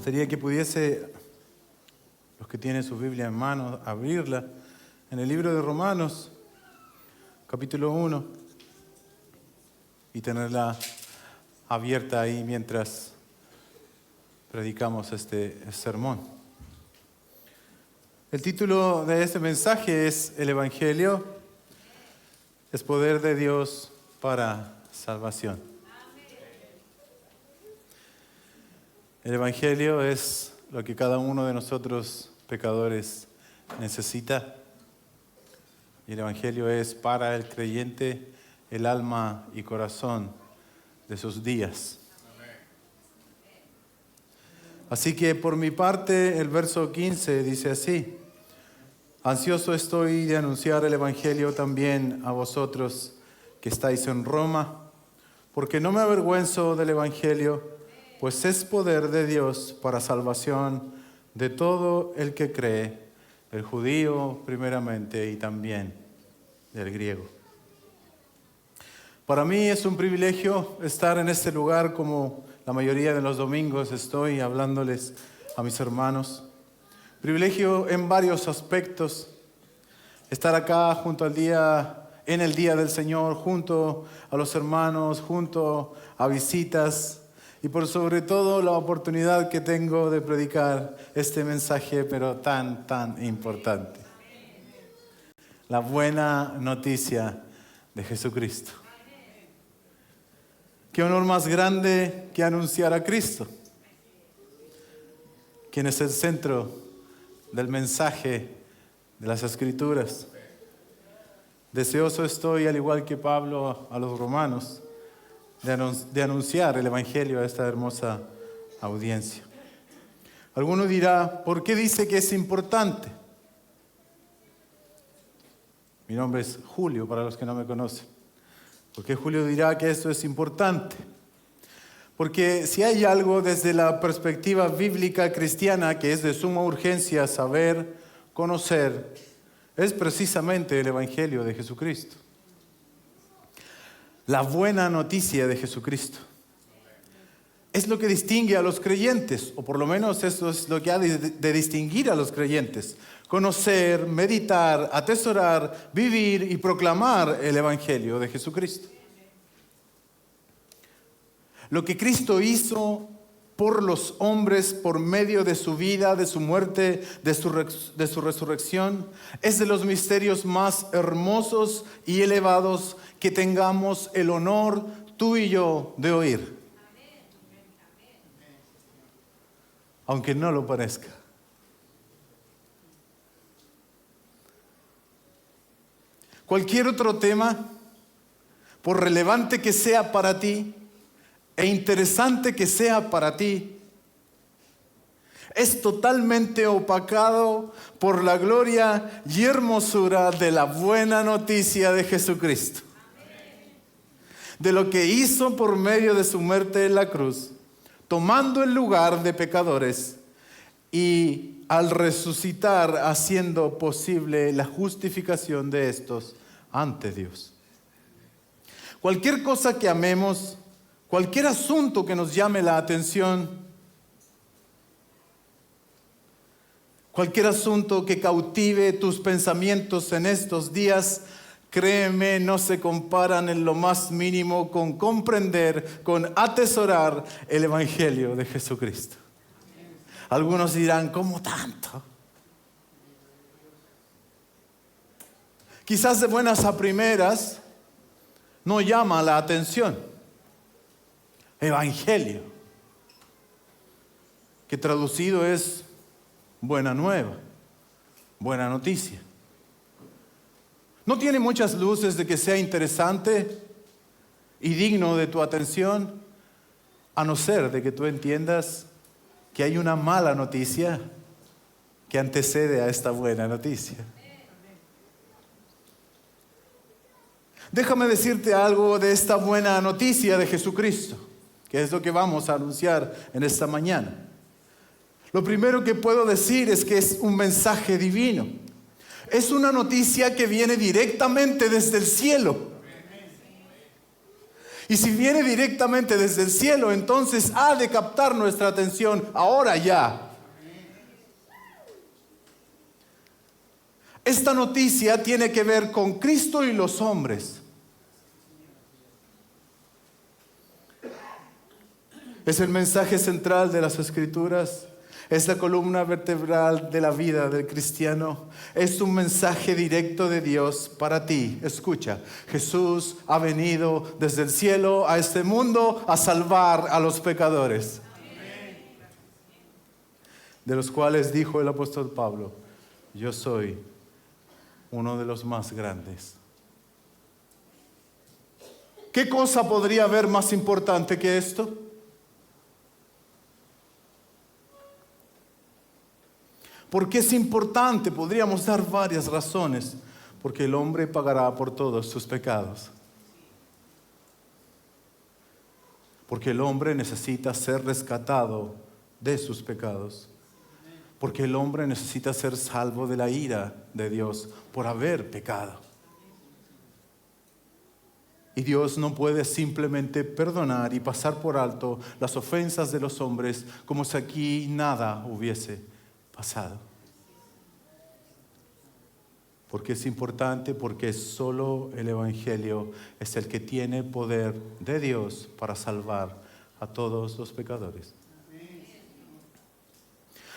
gustaría que pudiese, los que tienen su Biblia en mano, abrirla en el libro de Romanos, capítulo 1, y tenerla abierta ahí mientras predicamos este sermón. El título de este mensaje es El Evangelio es poder de Dios para salvación. El Evangelio es lo que cada uno de nosotros pecadores necesita. Y el Evangelio es para el creyente el alma y corazón de sus días. Así que por mi parte el verso 15 dice así: ansioso estoy de anunciar el Evangelio también a vosotros que estáis en Roma, porque no me avergüenzo del Evangelio, pues es poder de Dios para salvación de todo el que cree, el judío primeramente y también del griego. Para mí es un privilegio estar en este lugar, como la mayoría de los domingos estoy hablándoles a mis hermanos. Privilegio en varios aspectos. Estar acá en el día del Señor, junto a los hermanos, junto a visitas, y por sobre todo la oportunidad que tengo de predicar este mensaje, pero tan importante. La buena noticia de Jesucristo. Qué honor más grande que anunciar a Cristo, quien es el centro del mensaje de las Escrituras. Deseoso estoy, al igual que Pablo a los romanos, de anunciar el Evangelio a esta hermosa audiencia. Alguno dirá, ¿por qué dice que es importante? Mi nombre es Julio, para los que no me conocen. ¿Por qué Julio dirá que esto es importante? Porque si hay algo desde la perspectiva bíblica cristiana que es de suma urgencia saber, conocer, es precisamente el Evangelio de Jesucristo. La buena noticia de Jesucristo. Es lo que distingue a los creyentes, o por lo menos eso es lo que ha de distinguir a los creyentes. Conocer, meditar, atesorar, vivir y proclamar el Evangelio de Jesucristo. Lo que Cristo hizo por los hombres, por medio de su vida, de su muerte, de su resurrección, es de los misterios más hermosos y elevados que tengamos el honor, tú y yo, de oír. Aunque no lo parezca. Cualquier otro tema, por relevante que sea para ti e interesante que sea para ti, es totalmente opacado por la gloria y hermosura de la buena noticia de Jesucristo. De lo que hizo por medio de su muerte en la cruz, tomando el lugar de pecadores y al resucitar haciendo posible la justificación de estos ante Dios. Cualquier cosa que amemos, cualquier asunto que nos llame la atención, cualquier asunto que cautive tus pensamientos en estos días, créeme, no se comparan en lo más mínimo con comprender, con atesorar el Evangelio de Jesucristo. Algunos dirán, ¿cómo tanto? Quizás de buenas a primeras no llama la atención. Evangelio, que traducido es buena nueva, buena noticia. No tiene muchas luces de que sea interesante y digno de tu atención, a no ser de que tú entiendas que hay una mala noticia que antecede a esta buena noticia. Déjame decirte algo de esta buena noticia de Jesucristo, que es lo que vamos a anunciar en esta mañana. Lo primero que puedo decir es que es un mensaje divino. Es una noticia que viene directamente desde el cielo. Y si viene directamente desde el cielo, entonces ha de captar nuestra atención ahora ya. Esta noticia tiene que ver con Cristo y los hombres. Es el mensaje central de las Escrituras. Es la columna vertebral de la vida del cristiano. Es un mensaje directo de Dios para ti. Escucha, Jesús ha venido desde el cielo a este mundo a salvar a los pecadores. De los cuales dijo el apóstol Pablo, yo soy uno de los más grandes. ¿Qué cosa podría haber más importante que esto? ¿Por qué es importante? Podríamos dar varias razones. Porque el hombre pagará por todos sus pecados. Porque el hombre necesita ser rescatado de sus pecados. Porque el hombre necesita ser salvo de la ira de Dios por haber pecado. Y Dios no puede simplemente perdonar y pasar por alto las ofensas de los hombres como si aquí nada hubiese pasado. Porque es importante, porque solo el Evangelio es el que tiene poder de Dios para salvar a todos los pecadores.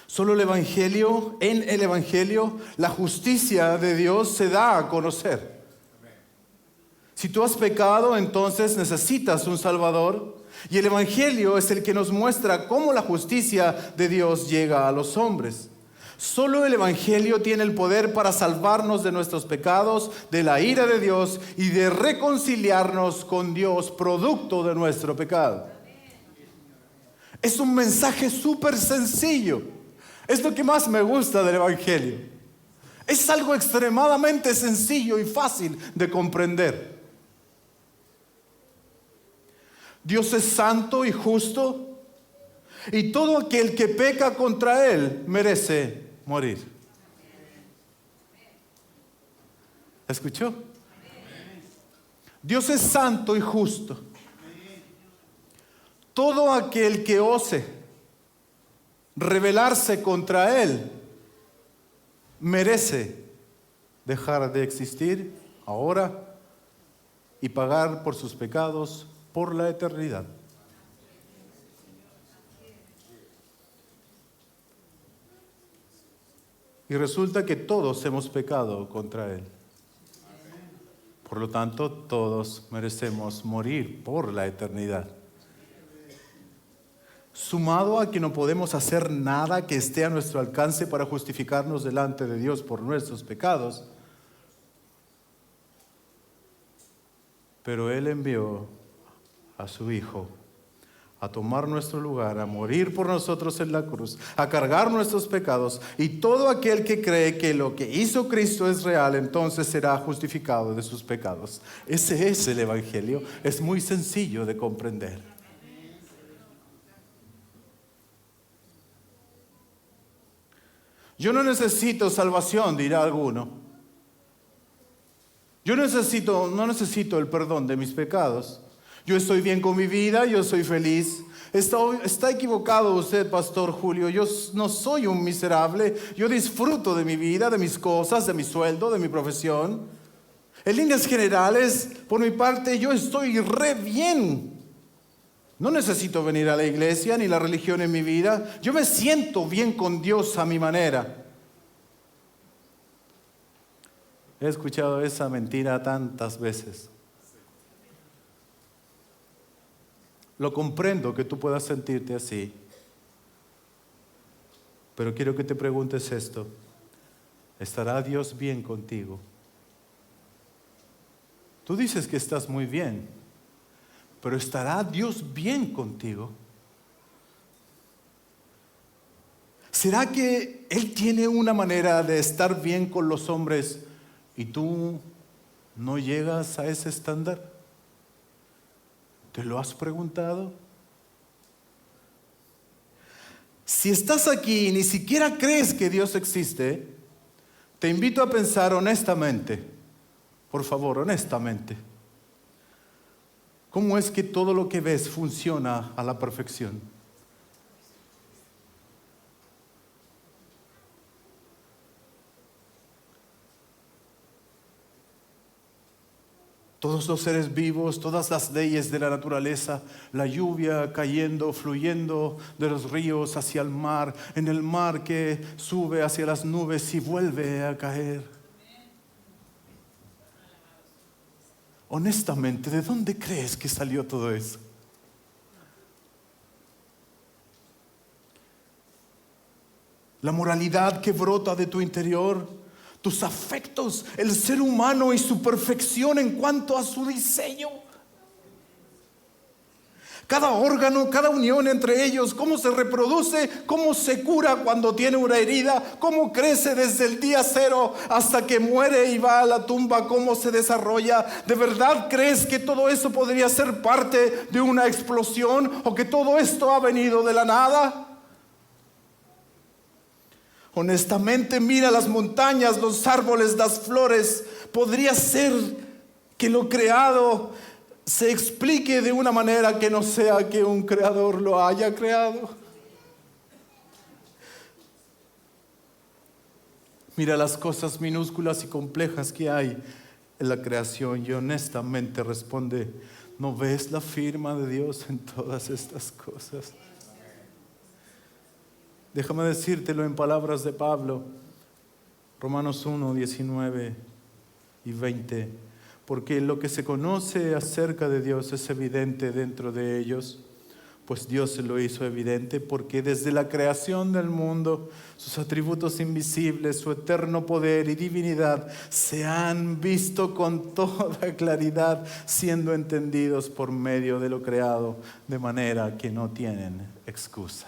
Solo el Evangelio, en el Evangelio, la justicia de Dios se da a conocer. Si tú has pecado, entonces necesitas un Salvador. Y el Evangelio es el que nos muestra cómo la justicia de Dios llega a los hombres. Solo el Evangelio tiene el poder para salvarnos de nuestros pecados, de la ira de Dios y de reconciliarnos con Dios, producto de nuestro pecado. Es un mensaje súper sencillo. Es lo que más me gusta del Evangelio. Es algo extremadamente sencillo y fácil de comprender. Dios es santo y justo, y todo aquel que peca contra Él merece morir. ¿Escuchó? Dios es santo y justo. Todo aquel que ose rebelarse contra Él merece dejar de existir ahora y pagar por sus pecados por la eternidad. Y resulta que todos hemos pecado contra Él. Por lo tanto, todos merecemos morir por la eternidad. Sumado a que no podemos hacer nada que esté a nuestro alcance para justificarnos delante de Dios por nuestros pecados, pero Él envió a su Hijo a tomar nuestro lugar, a morir por nosotros en la cruz, a cargar nuestros pecados, y todo aquel que cree que lo que hizo Cristo es real, entonces será justificado de sus pecados. Ese es el Evangelio. Es muy sencillo de comprender. Yo no necesito salvación, dirá alguno. Yo no necesito el perdón de mis pecados. Yo estoy bien con mi vida, yo soy feliz. Está equivocado usted, Pastor Julio. Yo no soy un miserable. Yo disfruto de mi vida, de mis cosas, de mi sueldo, de mi profesión. En líneas generales, por mi parte, yo estoy re bien. No necesito venir a la iglesia ni la religión en mi vida. Yo me siento bien con Dios a mi manera. He escuchado esa mentira tantas veces. Lo comprendo que tú puedas sentirte así. Pero quiero que te preguntes esto. ¿Estará Dios bien contigo? Tú dices que estás muy bien, pero ¿estará Dios bien contigo? ¿Será que Él tiene una manera de estar bien con los hombres y tú no llegas a ese estándar? ¿Te lo has preguntado? Si estás aquí y ni siquiera crees que Dios existe, te invito a pensar honestamente, por favor, honestamente. ¿Cómo es que todo lo que ves funciona a la perfección? Todos los seres vivos, todas las leyes de la naturaleza, la lluvia cayendo, fluyendo de los ríos hacia el mar, en el mar que sube hacia las nubes y vuelve a caer. Honestamente, ¿de dónde crees que salió todo eso? La moralidad que brota de tu interior, tus afectos, el ser humano y su perfección en cuanto a su diseño. Cada órgano, cada unión entre ellos, cómo se reproduce, cómo se cura cuando tiene una herida, cómo crece desde el día cero hasta que muere y va a la tumba, cómo se desarrolla. ¿De verdad crees que todo eso podría ser parte de una explosión o que todo esto ha venido de la nada? Honestamente, mira las montañas, los árboles, las flores. Podría ser que lo creado se explique de una manera que no sea que un creador lo haya creado. Mira las cosas minúsculas y complejas que hay en la creación y honestamente responde, ¿no ves la firma de Dios en todas estas cosas? Déjame decírtelo en palabras de Pablo, Romanos 1, 19 y 20. Porque lo que se conoce acerca de Dios es evidente dentro de ellos, pues Dios se lo hizo evidente, porque desde la creación del mundo, sus atributos invisibles, su eterno poder y divinidad se han visto con toda claridad, siendo entendidos por medio de lo creado, de manera que no tienen excusa.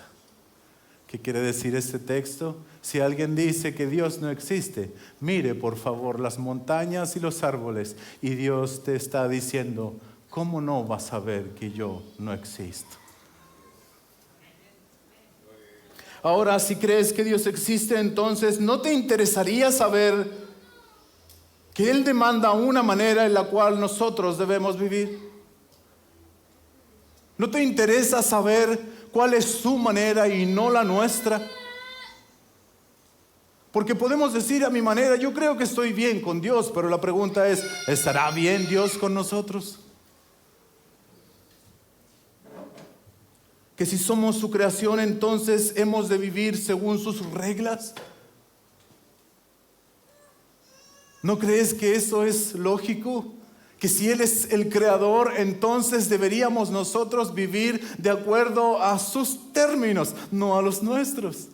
¿Qué quiere decir este texto? Si alguien dice que Dios no existe, mire por favor las montañas y los árboles y Dios te está diciendo, ¿cómo no vas a ver que yo no existo? Ahora, si crees que Dios existe, entonces ¿no te interesaría saber que Él demanda una manera en la cual nosotros debemos vivir? ¿No te interesa saber cuál es su manera y no la nuestra? Porque podemos decir a mi manera, yo creo que estoy bien con Dios, pero la pregunta es, ¿estará bien Dios con nosotros? Que si somos su creación, entonces hemos de vivir según sus reglas. ¿No crees que eso es lógico? Que si Él es el creador, entonces deberíamos nosotros vivir de acuerdo a sus términos, no a los nuestros.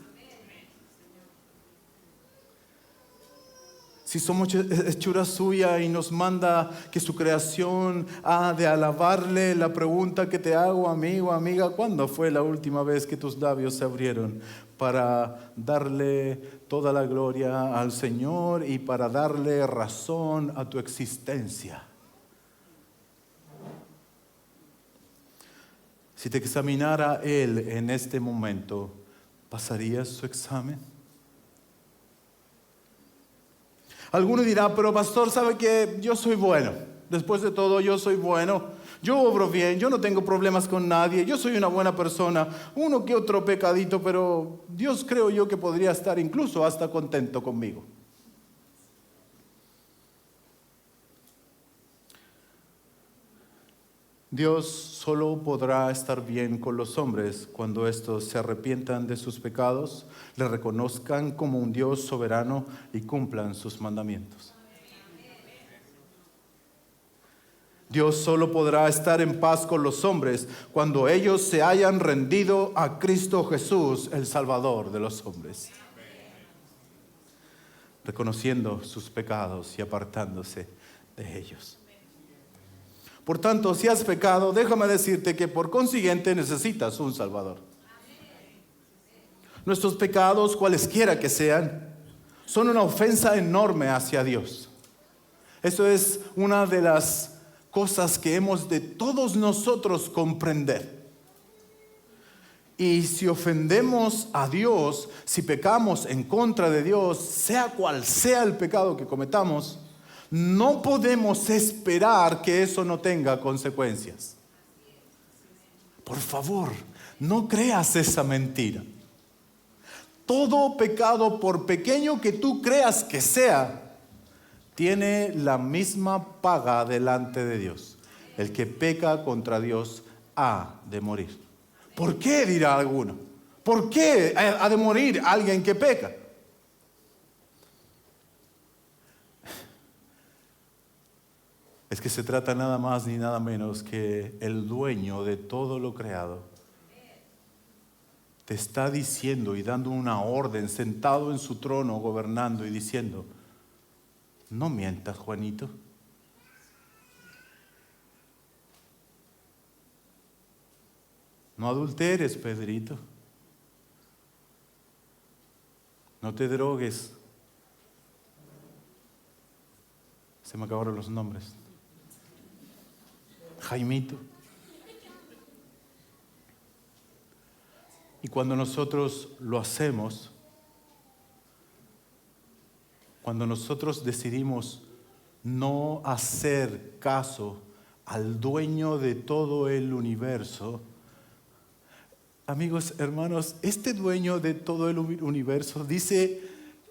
Si somos hechura suya y nos manda que su creación ha de alabarle, la pregunta que te hago, amigo, amiga, ¿cuándo fue la última vez que tus labios se abrieron para darle toda la gloria al Señor y para darle razón a tu existencia? Si te examinara Él en este momento, ¿pasarías su examen? Alguno dirá, pero pastor, ¿sabe que yo soy bueno? Después de todo, yo soy bueno. Yo obro bien, yo no tengo problemas con nadie, yo soy una buena persona. Uno que otro pecadito, pero Dios creo yo que podría estar incluso hasta contento conmigo. Dios solo podrá estar bien con los hombres cuando estos se arrepientan de sus pecados, le reconozcan como un Dios soberano y cumplan sus mandamientos. Dios solo podrá estar en paz con los hombres cuando ellos se hayan rendido a Cristo Jesús, el Salvador de los hombres, reconociendo sus pecados y apartándose de ellos. Por tanto, si has pecado, déjame decirte que por consiguiente necesitas un Salvador. Nuestros pecados, cualesquiera que sean, son una ofensa enorme hacia Dios. Eso es una de las cosas que hemos de todos nosotros comprender. Y si ofendemos a Dios, si pecamos en contra de Dios, sea cual sea el pecado que cometamos, no podemos esperar que eso no tenga consecuencias. Por favor, no creas esa mentira. Todo pecado, por pequeño que tú creas que sea, tiene la misma paga delante de Dios. El que peca contra Dios ha de morir. ¿Por qué, dirá alguno? ¿Por qué ha de morir alguien que peca? Es que se trata nada más ni nada menos que el dueño de todo lo creado te está diciendo y dando una orden, sentado en su trono, gobernando y diciendo: no mientas, Juanito. No adulteres, Pedrito. No te drogues. Se me acabaron los nombres. Jaimito. Y cuando nosotros lo hacemos, cuando nosotros decidimos no hacer caso al dueño de todo el universo, amigos, hermanos, este dueño de todo el universo dice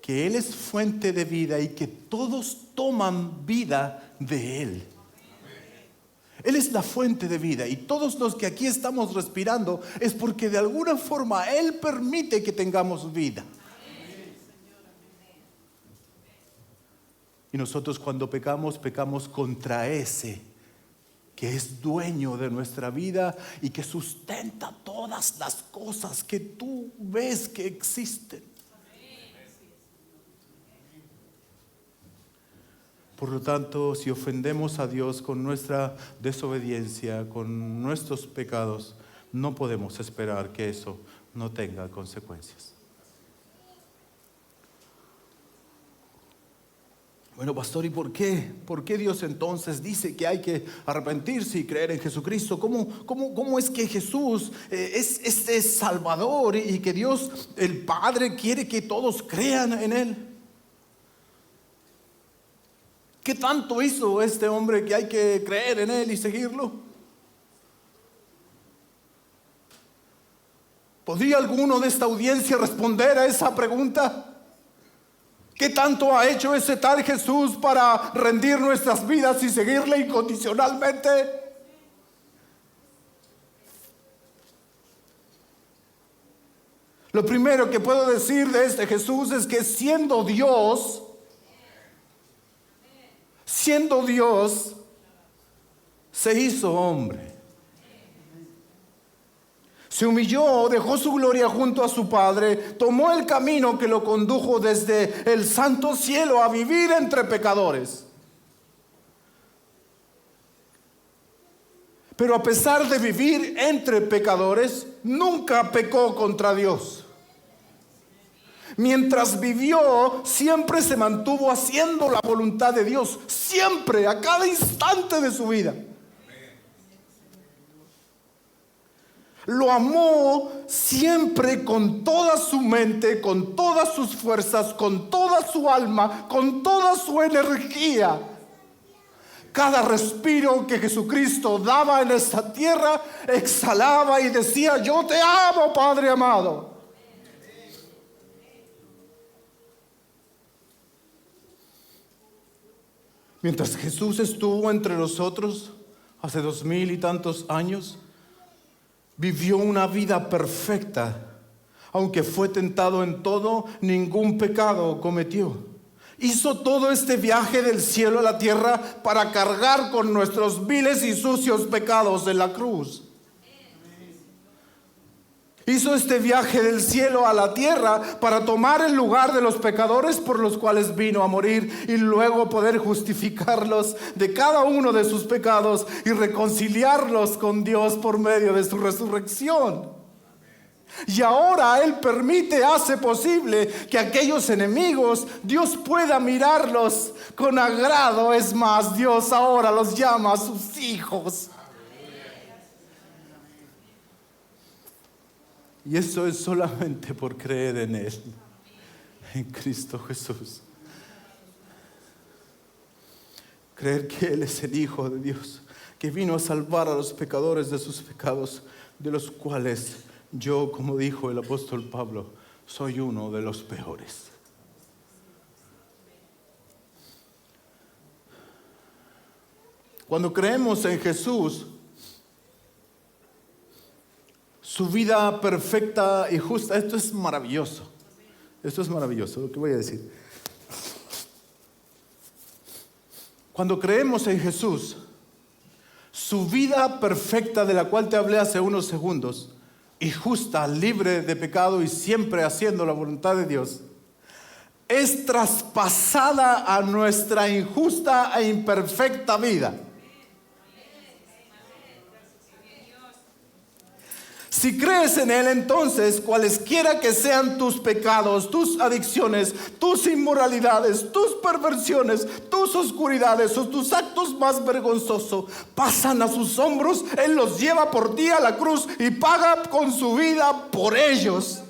que Él es fuente de vida y que todos toman vida de Él. Él es la fuente de vida y todos los que aquí estamos respirando es porque de alguna forma Él permite que tengamos vida. Y nosotros cuando pecamos, pecamos contra ese que es dueño de nuestra vida y que sustenta todas las cosas que tú ves que existen. Por lo tanto, si ofendemos a Dios con nuestra desobediencia, con nuestros pecados, no podemos esperar que eso no tenga consecuencias. Bueno, pastor, ¿y por qué? ¿Por qué Dios entonces dice que hay que arrepentirse y creer en Jesucristo? ¿Cómo es que Jesús es este Salvador y que Dios, el Padre, quiere que todos crean en Él? ¿Qué tanto hizo este hombre que hay que creer en Él y seguirlo? ¿Podría alguno de esta audiencia responder a esa pregunta? ¿Qué tanto ha hecho ese tal Jesús para rendir nuestras vidas y seguirle incondicionalmente? Lo primero que puedo decir de este Jesús es que siendo Dios, se hizo hombre. Se humilló, dejó su gloria junto a su Padre, tomó el camino que lo condujo desde el santo cielo a vivir entre pecadores. Pero a pesar de vivir entre pecadores, nunca pecó contra Dios. Mientras vivió, siempre se mantuvo haciendo la voluntad de Dios, siempre, a cada instante de su vida. Lo amó siempre con toda su mente, con todas sus fuerzas, con toda su alma, con toda su energía. Cada respiro que Jesucristo daba en esta tierra, exhalaba y decía: yo te amo, Padre amado. Mientras Jesús estuvo entre nosotros hace 2000 y tantos años, vivió una vida perfecta. Aunque fue tentado en todo, ningún pecado cometió. Hizo todo este viaje del cielo a la tierra para cargar con nuestros viles y sucios pecados en la cruz. Hizo este viaje del cielo a la tierra para tomar el lugar de los pecadores por los cuales vino a morir y luego poder justificarlos de cada uno de sus pecados y reconciliarlos con Dios por medio de su resurrección. Y ahora Él hace posible que aquellos enemigos, Dios pueda mirarlos con agrado. Es más, Dios ahora los llama a sus hijos. Y eso es solamente por creer en Él, en Cristo Jesús. Creer que Él es el Hijo de Dios, que vino a salvar a los pecadores de sus pecados, de los cuales yo, como dijo el apóstol Pablo, soy uno de los peores. Cuando creemos en Jesús, su vida perfecta y justa, esto es maravilloso lo que voy a decir. Cuando creemos en Jesús, su vida perfecta de la cual te hablé hace unos segundos, y justa, libre de pecado y siempre haciendo la voluntad de Dios, es traspasada a nuestra injusta e imperfecta vida. Si crees en Él, entonces, cualesquiera que sean tus pecados, tus adicciones, tus inmoralidades, tus perversiones, tus oscuridades o tus actos más vergonzosos, pasan a sus hombros. Él los lleva por ti a la cruz y paga con su vida por ellos.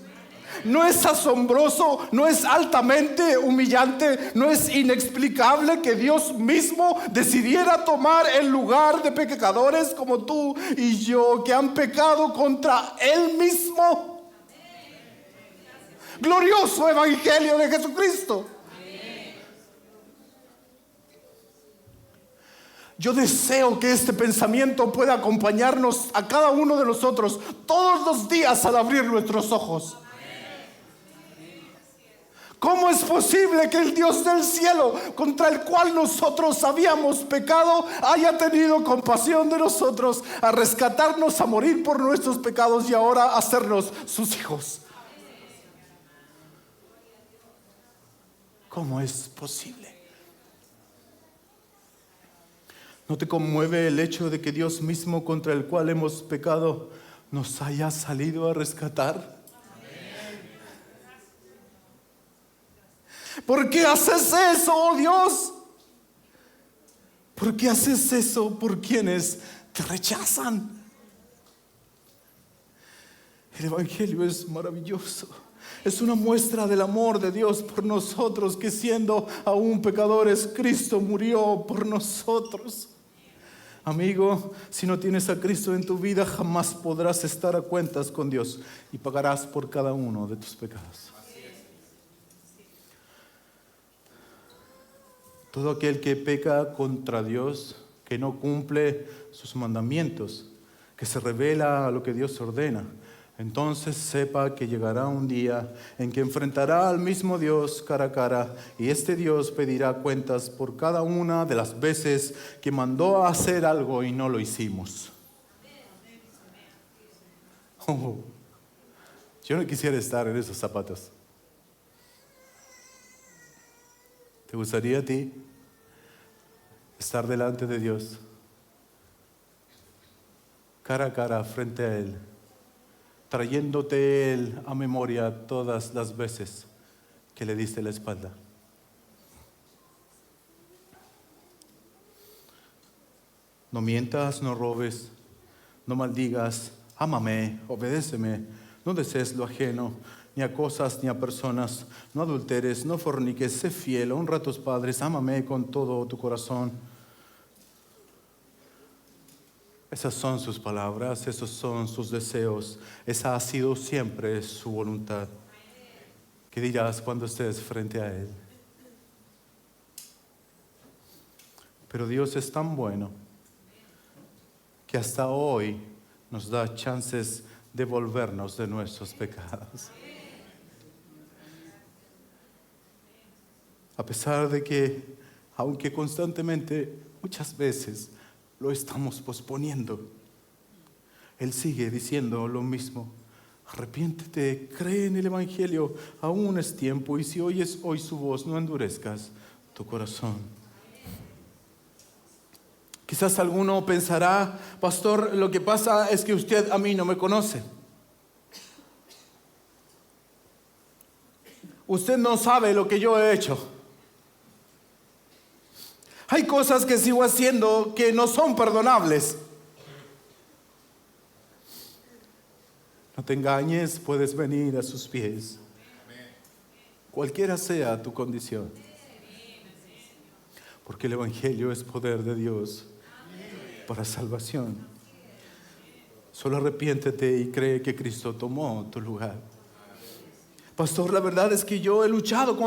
¿No es asombroso? ¿No es altamente humillante? ¿No es inexplicable que Dios mismo decidiera tomar el lugar de pecadores como tú y yo, que han pecado contra Él mismo? Glorioso Evangelio de Jesucristo. Yo deseo que este pensamiento pueda acompañarnos a cada uno de nosotros todos los días al abrir nuestros ojos. ¿Cómo es posible que el Dios del cielo, contra el cual nosotros habíamos pecado, haya tenido compasión de nosotros, a rescatarnos, a morir por nuestros pecados y ahora hacernos sus hijos? ¿Cómo es posible? ¿No te conmueve el hecho de que Dios mismo, contra el cual hemos pecado, nos haya salido a rescatar? ¿Por qué haces eso, oh Dios? ¿Por qué haces eso por quienes te rechazan? El Evangelio es maravilloso. Es una muestra del amor de Dios por nosotros, que siendo aún pecadores, Cristo murió por nosotros. Amigo, si no tienes a Cristo en tu vida, jamás podrás estar a cuentas con Dios y pagarás por cada uno de tus pecados. Todo aquel que peca contra Dios, que no cumple sus mandamientos, que se revela a lo que Dios ordena, entonces sepa que llegará un día en que enfrentará al mismo Dios cara a cara, y este Dios pedirá cuentas por cada una de las veces que mandó a hacer algo y no lo hicimos. Oh, yo no quisiera estar en esos zapatos. ¿Te gustaría a ti estar delante de Dios, cara a cara, frente a Él, trayéndote Él a memoria todas las veces que le diste la espalda? No mientas, no robes, no maldigas, ámame, obedéceme, no desees lo ajeno, ni a cosas ni a personas, no adulteres, no forniques, sé fiel, honra a tus padres, ámame con todo tu corazón. Esas son sus palabras, esos son sus deseos, esa ha sido siempre su voluntad. ¿Qué dirás cuando estés frente a Él? Pero Dios es tan bueno que hasta hoy nos da chances de volvernos de nuestros pecados. A pesar de que, aunque constantemente, muchas veces lo estamos posponiendo, Él sigue diciendo lo mismo. Arrepiéntete, cree en el Evangelio, aún es tiempo, y si oyes hoy su voz, no endurezcas tu corazón. Quizás alguno pensará: pastor, lo que pasa es que usted a mí no me conoce. Usted no sabe lo que yo he hecho. Hay cosas que sigo haciendo que no son perdonables. No te engañes, puedes venir a sus pies, cualquiera sea tu condición, porque el Evangelio es poder de Dios para salvación. Solo arrepiéntete y cree que Cristo tomó tu lugar. Pastor, la verdad es que yo he luchado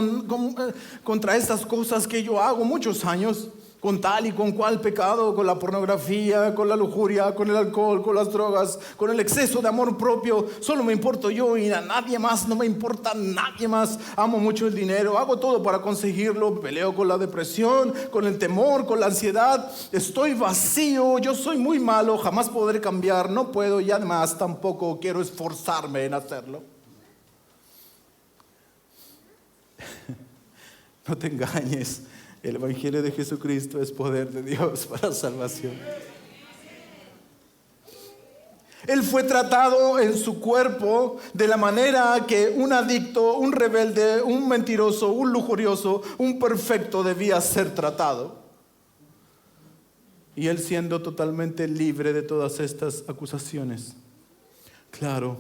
contra estas cosas que yo hago muchos años, con tal y con cual pecado, con la pornografía, con la lujuria, con el alcohol, con las drogas, con el exceso de amor propio. Solo me importo yo y a nadie más, no me importa nadie más. Amo mucho el dinero, hago todo para conseguirlo, peleo con la depresión, con el temor, con la ansiedad. Estoy vacío, yo soy muy malo, jamás podré cambiar, no puedo y además tampoco quiero esforzarme en hacerlo. No te engañes. El Evangelio de Jesucristo es poder de Dios para salvación. Él fue tratado en su cuerpo de la manera que un adicto, un rebelde, un mentiroso, un lujurioso, un perfecto debía ser tratado. Y él siendo totalmente libre de todas estas acusaciones. Claro,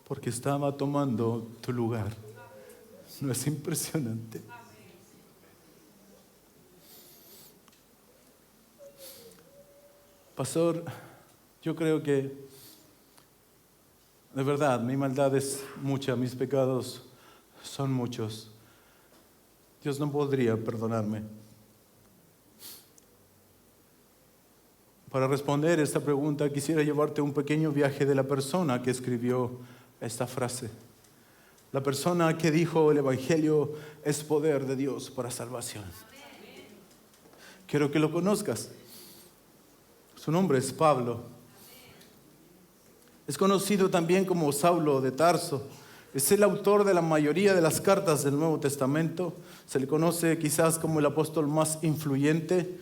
porque estaba tomando tu lugar. ¿No es impresionante? Pastor, yo creo que de verdad mi maldad es mucha, mis pecados son muchos. Dios no podría perdonarme. Para responder esta pregunta quisiera llevarte a un pequeño viaje de la persona que escribió esta frase. La persona que dijo el Evangelio es poder de Dios para salvación. Quiero que lo conozcas. Su nombre es Pablo. Es conocido también como Saulo de Tarso. Es el autor de la mayoría de las cartas del Nuevo Testamento. Se le conoce quizás como el apóstol más influyente,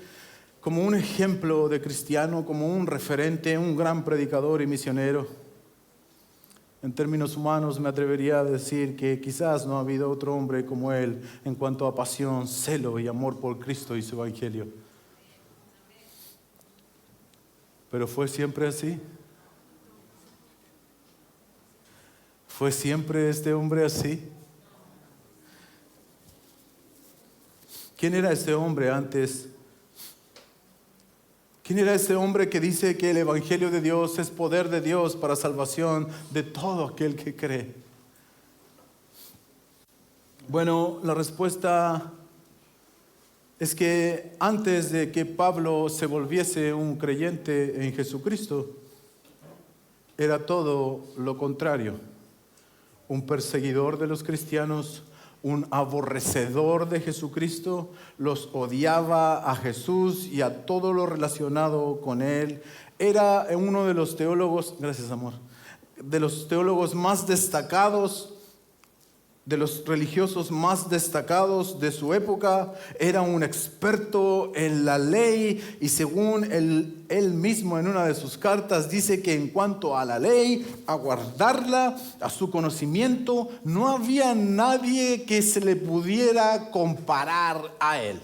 como un ejemplo de cristiano, como un referente, un gran predicador y misionero. En términos humanos me atrevería a decir que quizás no ha habido otro hombre como él en cuanto a pasión, celo y amor por Cristo y su Evangelio. Pero ¿fue siempre así? ¿Fue siempre este hombre así? ¿Quién era este hombre antes? ¿Quién era este hombre que dice que el Evangelio de Dios es poder de Dios para salvación de todo aquel que cree? Bueno, la respuesta es que antes de que Pablo se volviese un creyente en Jesucristo, era todo lo contrario. Un perseguidor de los cristianos, un aborrecedor de Jesucristo, los odiaba a Jesús y a todo lo relacionado con él. Era uno de los teólogos, gracias amor, de los teólogos más destacados, de los religiosos más destacados de su época. Era un experto en la ley y según él mismo en una de sus cartas dice que en cuanto a la ley, a guardarla, a su conocimiento, no había nadie que se le pudiera comparar a él.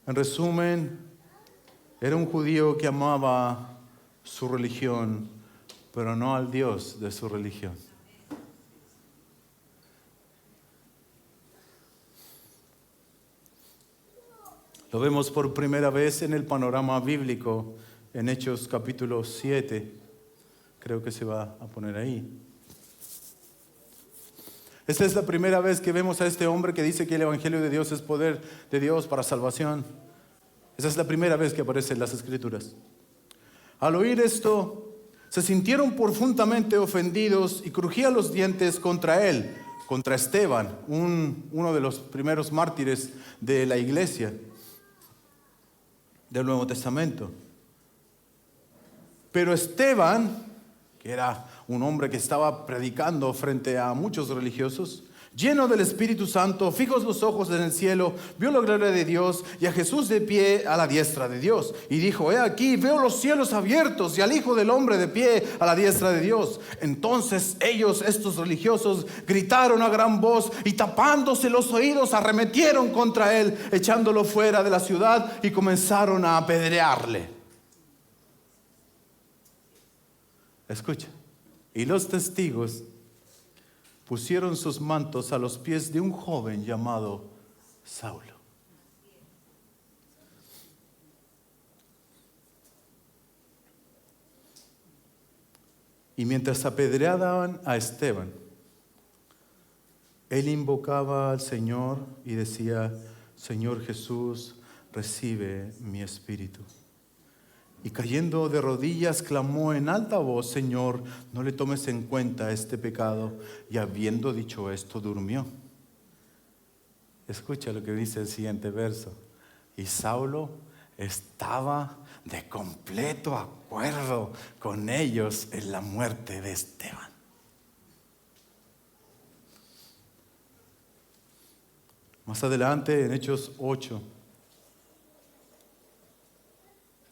En resumen, era un judío que amaba su religión, pero no al Dios de su religión. Lo vemos por primera vez en el panorama bíblico, en Hechos capítulo 7. Creo que se va a poner ahí. Esta es la primera vez que vemos a este hombre que dice que el Evangelio de Dios es poder de Dios para salvación. Esa es la primera vez que aparece en las Escrituras. Al oír esto, se sintieron profundamente ofendidos y crujían los dientes contra él, contra Esteban, uno de los primeros mártires de la iglesia del Nuevo Testamento. Pero Esteban, que era un hombre que estaba predicando frente a muchos religiosos, lleno del Espíritu Santo, fijos los ojos en el cielo, vio la gloria de Dios y a Jesús de pie a la diestra de Dios. Y dijo: he aquí, veo los cielos abiertos y al Hijo del Hombre de pie a la diestra de Dios. Entonces ellos, estos religiosos, gritaron a gran voz y tapándose los oídos arremetieron contra él, echándolo fuera de la ciudad y comenzaron a apedrearle. Escucha. Y los testigos pusieron sus mantos a los pies de un joven llamado Saulo. Y mientras apedreaban a Esteban, él invocaba al Señor y decía: Señor Jesús, recibe mi espíritu. Y cayendo de rodillas clamó en alta voz: Señor, no le tomes en cuenta este pecado. Y habiendo dicho esto, durmió. Escucha lo que dice el siguiente verso. Y Saulo estaba de completo acuerdo con ellos en la muerte de Esteban. Más adelante, en Hechos 8,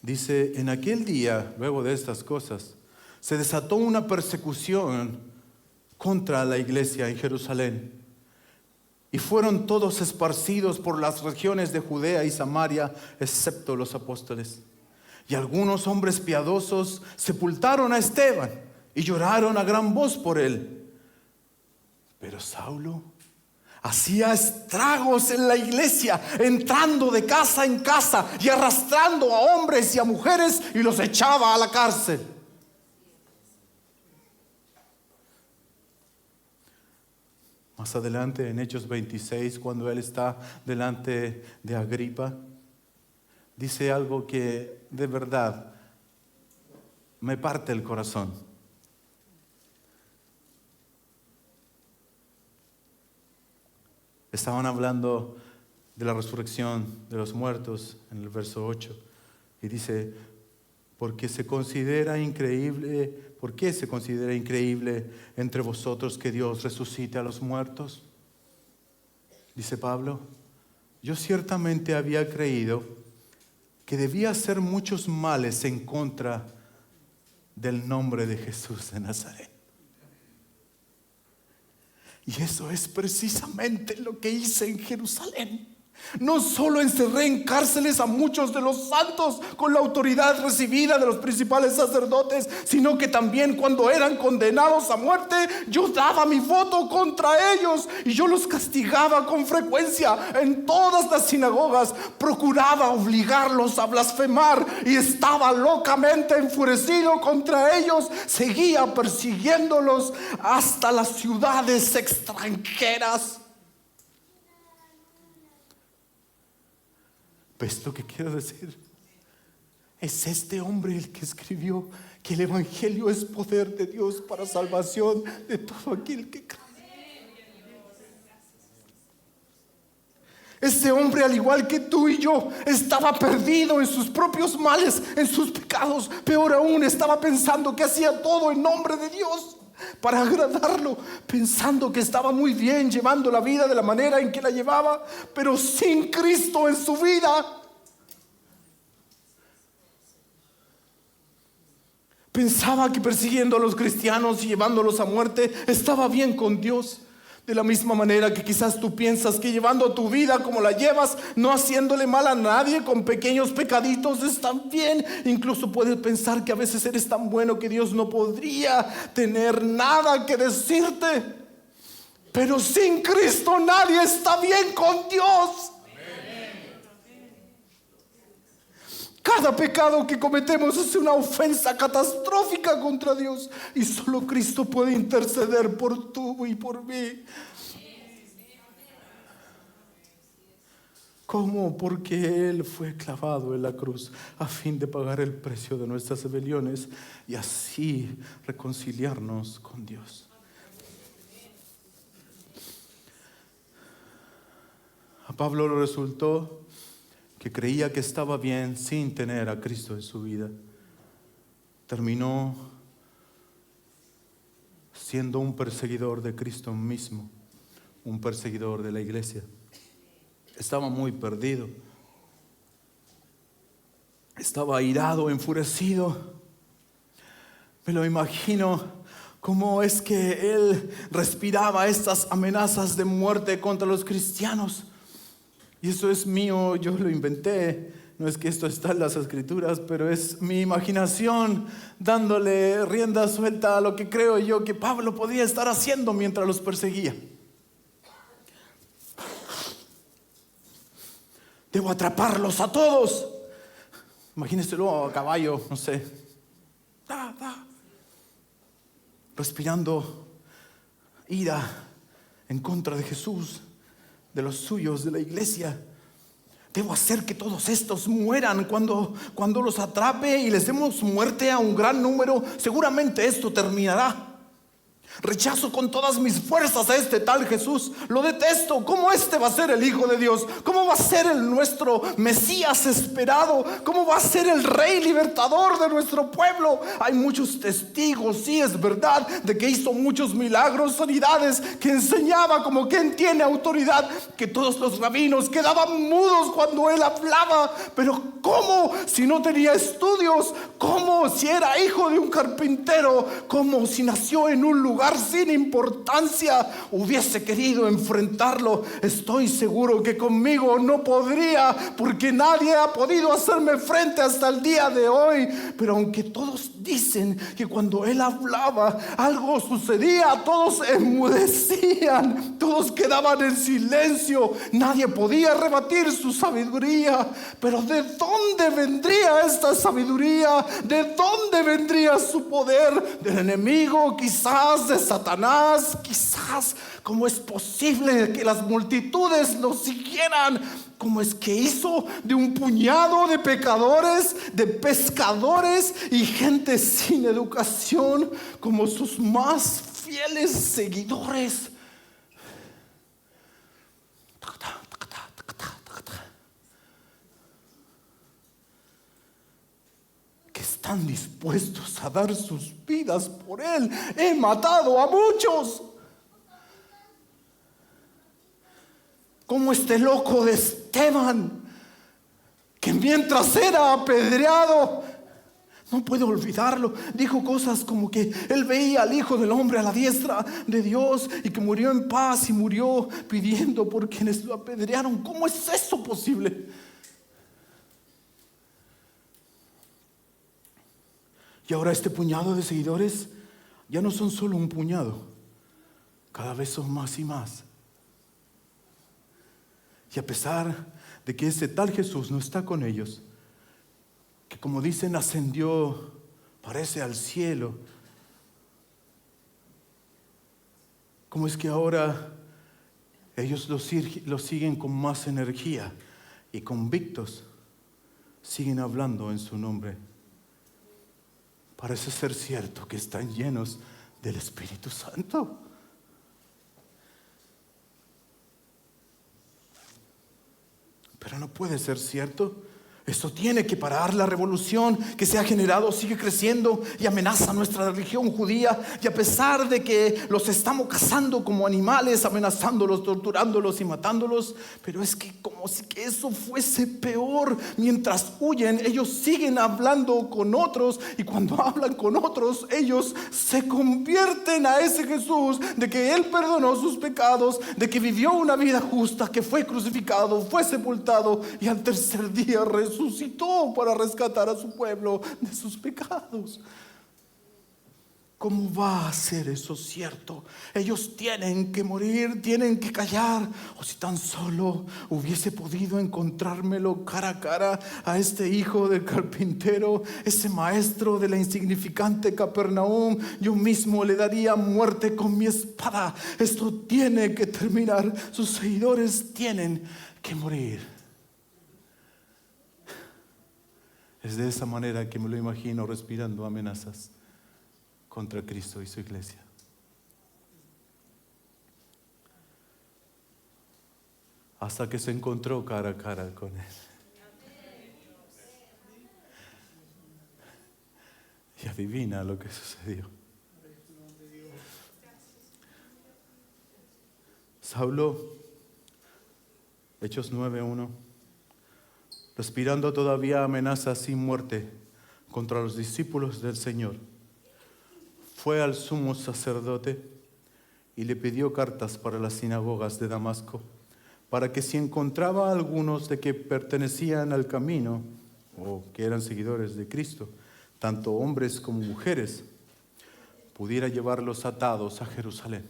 dice: en aquel día, luego de estas cosas, se desató una persecución contra la iglesia en Jerusalén. Y fueron todos esparcidos por las regiones de Judea y Samaria, excepto los apóstoles. Y algunos hombres piadosos sepultaron a Esteban y lloraron a gran voz por él. Pero Saulo hacía estragos en la iglesia, entrando de casa en casa y arrastrando a hombres y a mujeres, y los echaba a la cárcel. Más adelante, en Hechos 26, cuando él está delante de Agripa, dice algo que de verdad me parte el corazón. Estaban hablando de la resurrección de los muertos en el verso 8. Y dice: ¿por qué se considera increíble entre vosotros que Dios resucite a los muertos? Dice Pablo: yo ciertamente había creído que debía hacer muchos males en contra del nombre de Jesús de Nazaret. Y eso es precisamente lo que hice en Jerusalén. No solo encerré en cárceles a muchos de los santos con la autoridad recibida de los principales sacerdotes, sino que también cuando eran condenados a muerte, yo daba mi voto contra ellos y yo los castigaba con frecuencia en todas las sinagogas. Procuraba obligarlos a blasfemar y estaba locamente enfurecido contra ellos. Seguía persiguiéndolos hasta las ciudades extranjeras. ¿Ves lo que quiero decir? Es este hombre el que escribió que el evangelio es poder de Dios para salvación de todo aquel que cree. Este hombre, al igual que tú y yo, estaba perdido en sus propios males, en sus pecados. Peor aún, estaba pensando que hacía todo en nombre de Dios para agradarlo, pensando que estaba muy bien llevando la vida de la manera en que la llevaba, pero sin Cristo en su vida. Pensaba que persiguiendo a los cristianos y llevándolos a muerte estaba bien con Dios. De la misma manera que quizás tú piensas que llevando tu vida como la llevas, no haciéndole mal a nadie, con pequeños pecaditos, están bien. Incluso puedes pensar que a veces eres tan bueno que Dios no podría tener nada que decirte. Pero sin Cristo nadie está bien con Dios. Cada pecado que cometemos es una ofensa catastrófica contra Dios, y solo Cristo puede interceder por tú y por mí. ¿Cómo? Porque Él fue clavado en la cruz a fin de pagar el precio de nuestras rebeliones y así reconciliarnos con Dios. A Pablo le resultó que creía que estaba bien sin tener a Cristo en su vida. Terminó siendo un perseguidor de Cristo mismo, un perseguidor de la iglesia. Estaba muy perdido. Estaba airado, enfurecido. Me lo imagino cómo es que él respiraba estas amenazas de muerte contra los cristianos. Y eso es mío, yo lo inventé. No es que esto está en las escrituras, pero es mi imaginación dándole rienda suelta a lo que creo yo que Pablo podía estar haciendo mientras los perseguía. Debo atraparlos a todos. Imagínenselo a caballo, no sé. respirando ira en contra de Jesús, de los suyos, de la iglesia. Debo hacer que todos estos mueran cuando los atrape y les demos muerte a un gran número. Seguramente esto terminará. Rechazo con todas mis fuerzas a este tal Jesús. Lo detesto. ¿Cómo este va a ser el Hijo de Dios? ¿Cómo va a ser el nuestro Mesías esperado? ¿Cómo va a ser el Rey libertador de nuestro pueblo? Hay muchos testigos, sí es verdad, de que hizo muchos milagros, sanidades, que enseñaba como quien tiene autoridad, que todos los rabinos quedaban mudos cuando él hablaba. Pero ¿cómo si no tenía estudios? ¿Cómo si era hijo de un carpintero? ¿Cómo si nació en un lugar sin importancia? Hubiese querido enfrentarlo. Estoy seguro que conmigo no podría, porque nadie ha podido hacerme frente hasta el día de hoy. Pero aunque todos dicen que cuando él hablaba algo sucedía, todos enmudecían, todos quedaban en silencio, nadie podía rebatir su sabiduría. Pero ¿de dónde vendría esta sabiduría? ¿De dónde vendría su poder? ¿Del enemigo? Quizás de Satanás, quizás. ¿Cómo es posible que las multitudes lo siguieran? ¿Cómo es que hizo de un puñado de pecadores, de pescadores y gente sin educación como sus más fieles seguidores? Que están dispuestos a dar sus vidas por él. He matado a muchos. Como este loco de Esteban, que mientras era apedreado, no puedo olvidarlo, dijo cosas como que él veía al Hijo del Hombre a la diestra de Dios y que murió en paz y murió pidiendo por quienes lo apedrearon. ¿Cómo es eso posible? Y ahora este puñado de seguidores ya no son solo un puñado, cada vez son más y más. Y a pesar de que ese tal Jesús no está con ellos, que como dicen ascendió, parece al cielo, ¿cómo es que ahora ellos lo siguen con más energía y convictos? Siguen hablando en su nombre. Parece ser cierto que están llenos del Espíritu Santo. Pero no puede ser cierto. Esto tiene que parar. La revolución que se ha generado sigue creciendo y amenaza nuestra religión judía. Y a pesar de que los estamos cazando como animales, amenazándolos, torturándolos y matándolos, pero es que como si que eso fuese peor. Mientras huyen, ellos siguen hablando con otros, y cuando hablan con otros, ellos se convierten a ese Jesús, de que él perdonó sus pecados, de que vivió una vida justa, que fue crucificado, fue sepultado y al tercer día resucitó para rescatar a su pueblo de sus pecados. ¿Cómo va a ser eso cierto? Ellos tienen que morir, tienen que callar. O si tan solo hubiese podido encontrármelo cara a cara a este hijo del carpintero, ese maestro de la insignificante Capernaum, yo mismo le daría muerte con mi espada. Esto tiene que terminar. Sus seguidores tienen que morir. Es de esa manera que me lo imagino respirando amenazas contra Cristo y su iglesia. Hasta que se encontró cara a cara con él. Y adivina lo que sucedió. Saulo, Hechos 9:1, respirando todavía amenazas sin muerte contra los discípulos del Señor, fue al sumo sacerdote y le pidió cartas para las sinagogas de Damasco, para que si encontraba a algunos de que pertenecían al camino o que eran seguidores de Cristo, tanto hombres como mujeres, pudiera llevarlos atados a Jerusalén.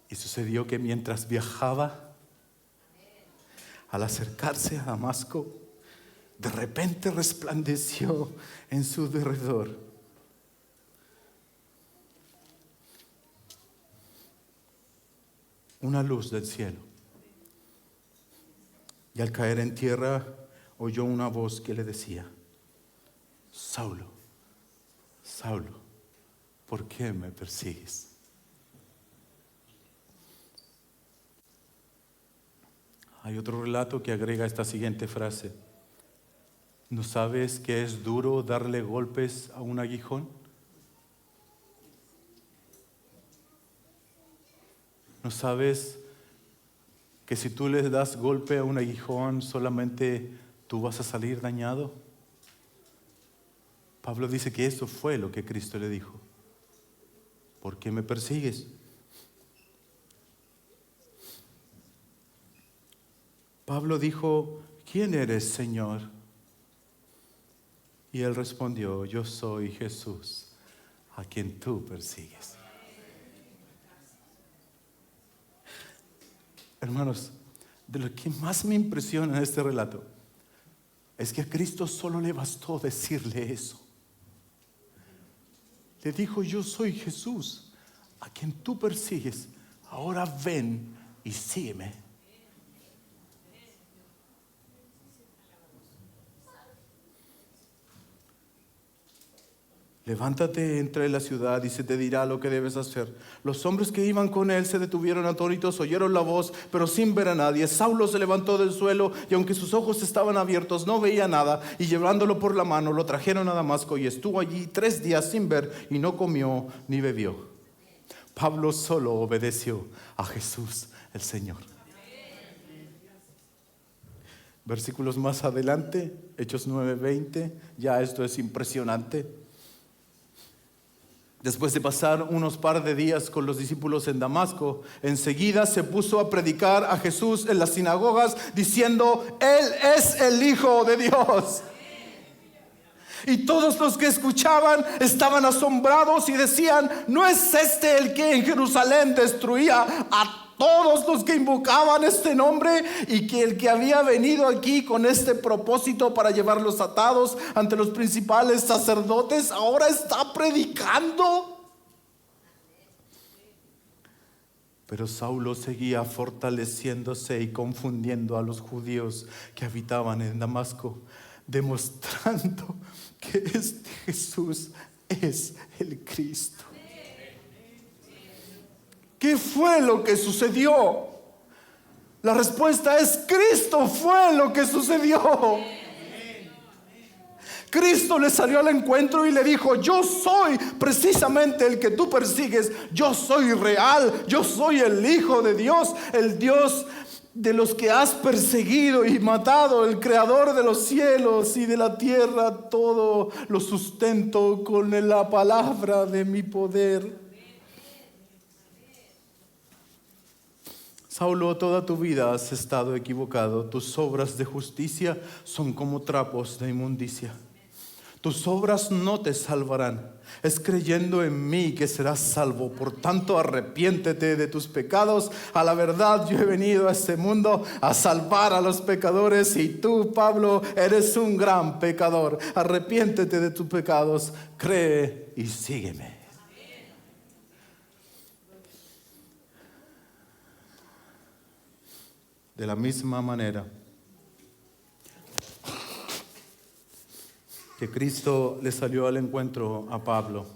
Y sucedió que mientras viajaba, al acercarse a Damasco, de repente resplandeció en su derredor una luz del cielo. Y al caer en tierra, oyó una voz que le decía: Saulo, Saulo, ¿por qué me persigues? Hay otro relato que agrega esta siguiente frase: ¿no sabes que es duro darle golpes a un aguijón? ¿No sabes que si tú le das golpe a un aguijón solamente tú vas a salir dañado? Pablo dice que eso fue lo que Cristo le dijo: ¿por qué me persigues? Pablo dijo: ¿quién eres, Señor? Y él respondió: yo soy Jesús, a quien tú persigues. Hermanos, de lo que más me impresiona en este relato es que a Cristo solo le bastó decirle eso. Le dijo: yo soy Jesús, a quien tú persigues. Ahora ven y sígueme. Levántate, entra en la ciudad y se te dirá lo que debes hacer. Los hombres que iban con él se detuvieron atónitos, oyeron la voz, pero sin ver a nadie. Saulo se levantó del suelo y aunque sus ojos estaban abiertos, no veía nada. Y llevándolo por la mano, lo trajeron a Damasco y estuvo allí 3 días sin ver y no comió ni bebió. Pablo solo obedeció a Jesús el Señor. Versículos más adelante, Hechos 9:20, ya esto es impresionante. Después de pasar unos par de días con los discípulos en Damasco, enseguida se puso a predicar a Jesús en las sinagogas, diciendo: Él es el Hijo de Dios. Y todos los que escuchaban estaban asombrados y decían: ¿no es este el que en Jerusalén destruía a todos los que invocaban este nombre? Y que el que había venido aquí con este propósito para llevarlos atados ante los principales sacerdotes ahora está predicando. Pero Saulo seguía fortaleciéndose y confundiendo a los judíos que habitaban en Damasco, demostrando que este Jesús es el Cristo. ¿Qué fue lo que sucedió? La respuesta es: Cristo fue lo que sucedió. Cristo le salió al encuentro y le dijo: yo soy precisamente el que tú persigues. Yo soy real, yo soy el Hijo de Dios, el Dios de los que has perseguido y matado, el creador de los cielos y de la tierra. Todo lo sustento con la palabra de mi poder. Saulo, toda tu vida has estado equivocado. Tus obras de justicia son como trapos de inmundicia. Tus obras no te salvarán. Es creyendo en mí que serás salvo. Por tanto, arrepiéntete de tus pecados. A la verdad, yo he venido a este mundo a salvar a los pecadores. Y tú, Pablo, eres un gran pecador. Arrepiéntete de tus pecados. Cree y sígueme. De la misma manera que Cristo le salió al encuentro a Pablo,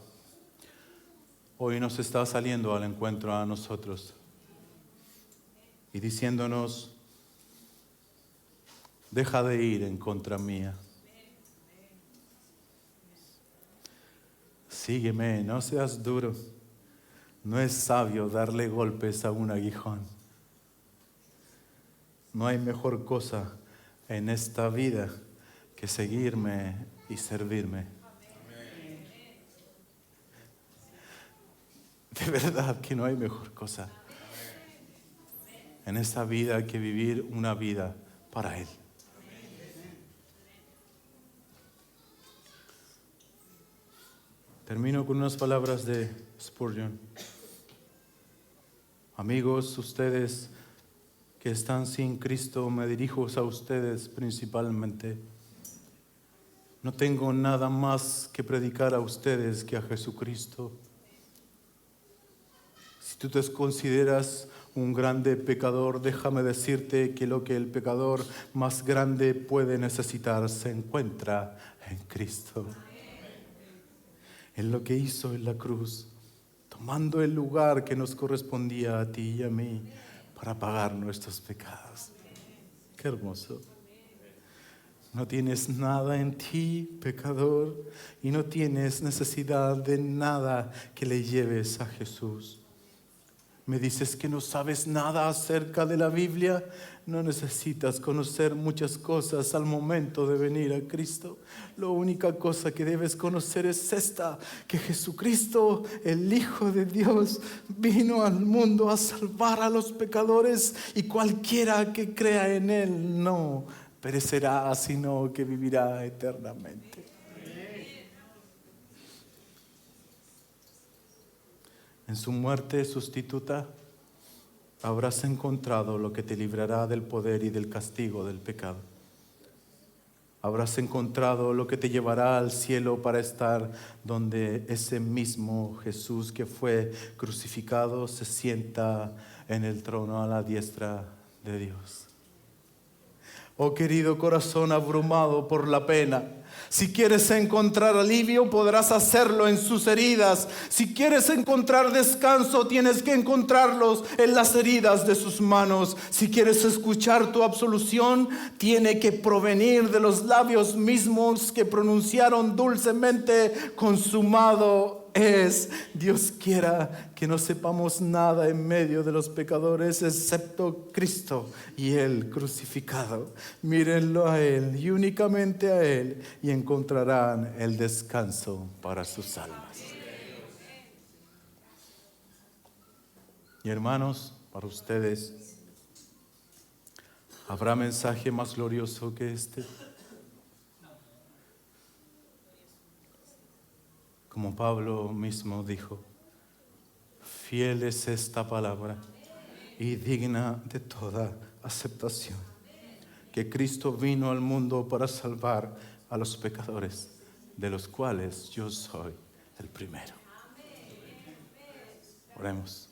hoy nos está saliendo al encuentro a nosotros y diciéndonos: deja de ir en contra mía. Sígueme, no seas duro. No es sabio darle golpes a un aguijón. No hay mejor cosa en esta vida que seguirme y servirme. De verdad que no hay mejor cosa en esta vida que vivir una vida para Él. Termino con unas palabras de Spurgeon. Amigos, ustedes que están sin Cristo, me dirijo a ustedes principalmente. No tengo nada más que predicar a ustedes que a Jesucristo. Si tú te consideras un grande pecador, déjame decirte que lo que el pecador más grande puede necesitar se encuentra en Cristo. En lo que hizo en la cruz, tomando el lugar que nos correspondía a ti y a mí para pagar nuestros pecados. Qué hermoso. No tienes nada en ti, pecador, y no tienes necesidad de nada que le lleves a Jesús. Me dices que no sabes nada acerca de la Biblia. No necesitas conocer muchas cosas al momento de venir a Cristo. La única cosa que debes conocer es esta: que Jesucristo, el Hijo de Dios, vino al mundo a salvar a los pecadores, y cualquiera que crea en Él no perecerá, sino que vivirá eternamente. En su muerte sustituta habrás encontrado lo que te librará del poder y del castigo del pecado. Habrás encontrado lo que te llevará al cielo para estar donde ese mismo Jesús que fue crucificado se sienta en el trono a la diestra de Dios. Oh querido corazón abrumado por la pena, si quieres encontrar alivio, podrás hacerlo en sus heridas. Si quieres encontrar descanso, tienes que encontrarlos en las heridas de sus manos. Si quieres escuchar tu absolución, tiene que provenir de los labios mismos que pronunciaron dulcemente: consumado es. Dios quiera que no sepamos nada en medio de los pecadores excepto Cristo y Él crucificado. Mírenlo a Él y únicamente a Él, y encontrarán el descanso para sus almas. Y hermanos, para ustedes, ¿habrá mensaje más glorioso que este? Como Pablo mismo dijo: fiel es esta palabra y digna de toda aceptación, que Cristo vino al mundo para salvar a los pecadores, de los cuales yo soy el primero. Oremos.